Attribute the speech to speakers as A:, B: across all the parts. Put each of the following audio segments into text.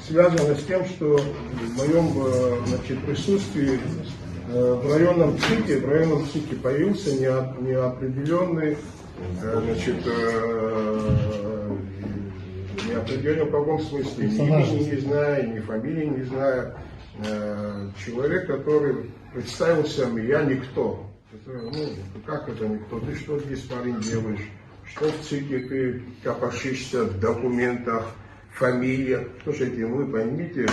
A: связано с тем, что в моем значит, присутствии в районном ЦИКе появился неопределенный, значит, неопределенный в каком смысле, ни имени не знаю, ни фамилии не знаю, человек, который представился мне, я никто. Это, ну, как это никто? Ты что здесь, парень, делаешь? Что в ЦИКе ты копошишься в документах, фамилиях? Слушайте, вы поймите,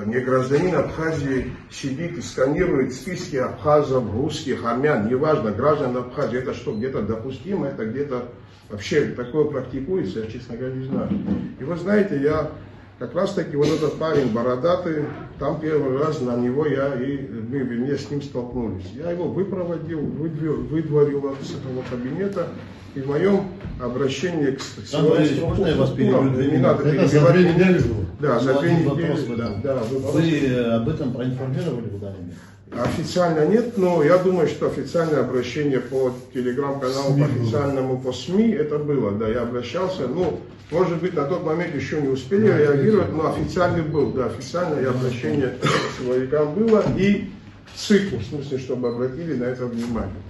A: не гражданин Абхазии сидит и сканирует списки абхазов, русских, армян, неважно, граждан Абхазии. Это что, где-то допустимо, это где-то вообще такое практикуется, я, честно говоря, не знаю. И вы знаете, я как раз таки вот этот парень бородатый, там первый раз на него мы с ним столкнулись. Я его выпроводил, выдворил из этого кабинета. И в моем обращении к
B: можно я вас перебью?
A: Не надо
B: это за 2 недели было?
A: Да, за 2 недели.
B: Вы об этом проинформировали куда-нибудь?
A: Официально нет, но я думаю, что официальное обращение по телеграм-каналу, по официальному, по СМИ, это было. Да, я обращался, ну, может быть, на тот момент еще не успели реагировать, но официальный был, да, официальное обращение к силовикам было и ЦИКу, в смысле, чтобы обратили на это внимание.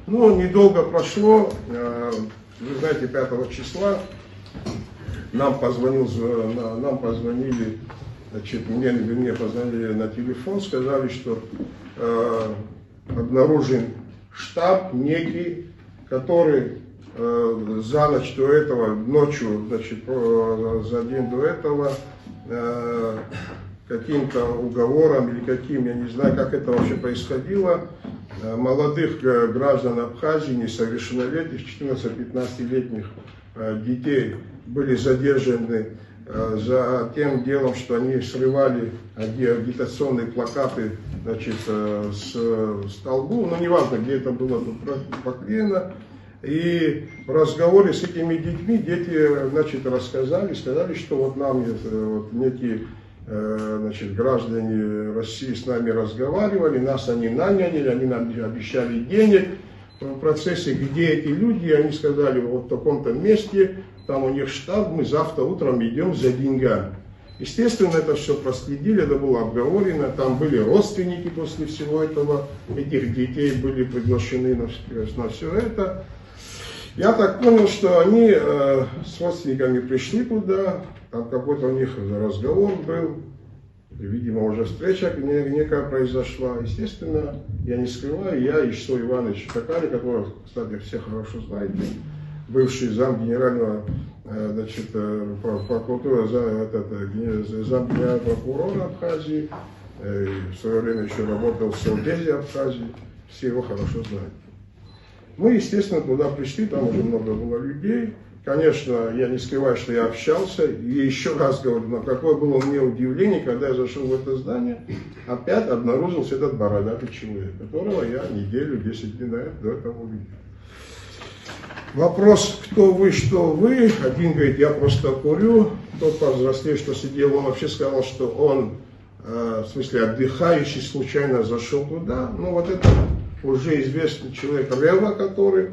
A: Ну, недолго прошло, вы знаете, 5 числа нам позвонили, значит, мне позвонили на телефон, сказали, что обнаружен штаб некий, который за ночь до этого, ночью, значит, за день до этого, каким-то уговором или каким, я не знаю, как это вообще происходило, молодых граждан Абхазии, несовершеннолетних, 14-15-летних детей были задержаны за тем делом, что они срывали агитационные плакаты, значит, с столбу, но неважно, где это было поклеено. И в разговоре с этими детьми дети, значит, сказали, что вот нам вот некие, значит, граждане России с нами разговаривали, нас они наняли, они нам обещали денег в процессе, где эти люди, они сказали, вот в таком-то месте, там у них штаб, мы завтра утром идем за деньгами. Естественно, это все проследили, это было обговорено, там были родственники после всего этого, этих детей были приглашены на все это. Я так понял, что они с родственниками пришли туда, там какой-то у них разговор был, видимо, уже встреча некая произошла. Естественно, я не скрываю, я Ишсо Иванович Такали, которого, кстати, все хорошо знаете, бывший зам генерального, значит, прокуратуры, зам генерального прокурора Абхазии, в свое время еще работал в Совдезе Абхазии, все его хорошо знают. Мы, естественно, туда пришли, там уже много было людей. Конечно, я не скрываю, что я общался. И еще раз говорю, но какое было у меня удивление, когда я зашел в это здание, опять обнаружился этот бородатый человек, которого я неделю, 10 дней до этого увидел. Вопрос, кто вы, что вы. Один говорит, я просто курю. Тот повзрослее, что сидел, он вообще сказал, что он, в смысле, отдыхающий, случайно зашел туда. Ну, вот это уже известный человек Рева, который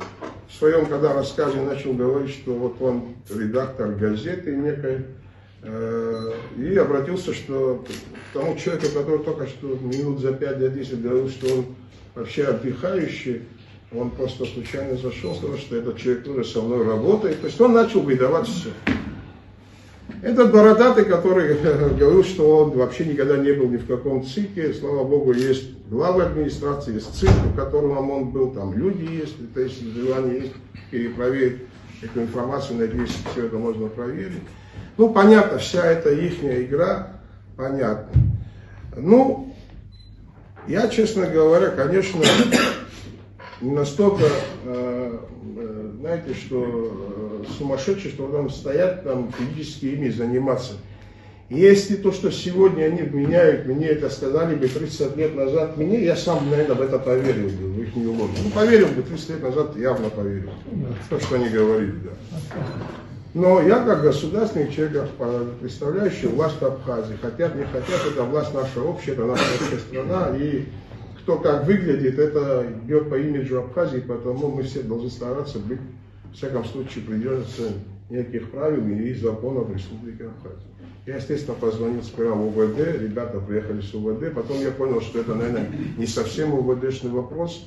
A: в своем когда рассказе начал говорить, что вот он редактор газеты некой, и обратился, что к тому человеку, который только что минут за 5-10 говорил, что он вообще отдыхающий, он просто случайно зашел, сказал, что этот человек тоже со мной работает. То есть он начал выдавать все. Этот бородатый, который говорил, что он вообще никогда не был ни в каком ЦИКе, слава богу, есть глава администрации, есть ЦИК, в котором он был, там люди есть, то есть желание есть перепроверить эту информацию, надеюсь, все это можно проверить. Ну, понятно, вся эта ихняя игра, понятно. Ну, я, честно говоря, конечно, не настолько, знаете, что сумасшедший, что там стоят, там физически ими заниматься. Если то, что сегодня они вменяют, мне это сказали бы 30 лет назад, я сам, наверное, в это поверил бы, в их неуловку. Ну, поверил бы, 30 лет назад явно поверил. То, что они говорили, да. Но я, как государственный человек, представляющий власть Абхазии, хотят, не хотят, это власть наша общая, это наша общая страна, и кто как выглядит, это идет по имиджу Абхазии, поэтому мы все должны стараться быть, в всяком случае, придерживаться никаких правил и законов Республики Абхазия. Я, естественно, позвонил сперва в УВД, ребята приехали с УВД, потом я понял, что это, наверное, не совсем УВДшный вопрос.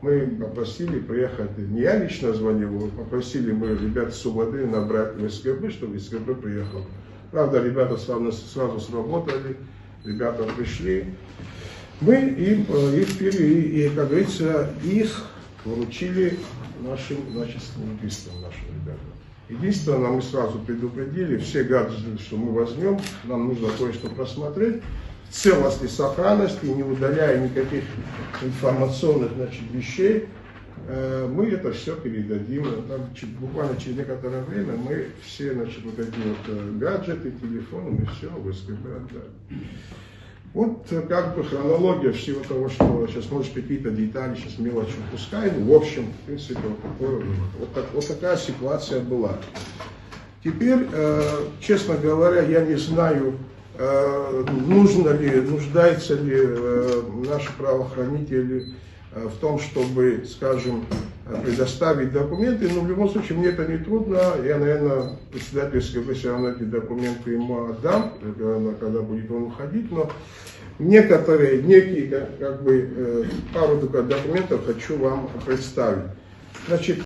A: Мы попросили приехать, не я лично звонил, попросили мы ребят с увд набрать в СГБ, чтобы СГБ приехал. Правда, ребята сразу сработали, ребята пришли. Мы им, как говорится, их вручили нашим лингвистам, нашим ребятам. Единственное, мы сразу предупредили, все гаджеты, что мы возьмем, нам нужно кое-что просмотреть. В целости, сохранности, не удаляя никаких информационных вещей, мы это все передадим. Там, буквально через некоторое время мы все вот эти гаджеты, телефоны, мы все в СГБ отдали. Вот как бы хронология всего того, что сейчас, может, какие-то детали, сейчас мелочи упускаем. В общем, в принципе, вот такая ситуация была. Теперь, честно говоря, я не знаю, нуждаются ли наши правоохранители в том, чтобы, скажем, предоставить документы, но в любом случае мне это не трудно, я, наверное, председателю СГБ все равно эти документы ему отдам, когда будет он уходить, но некие, пару документов хочу вам представить. Значит,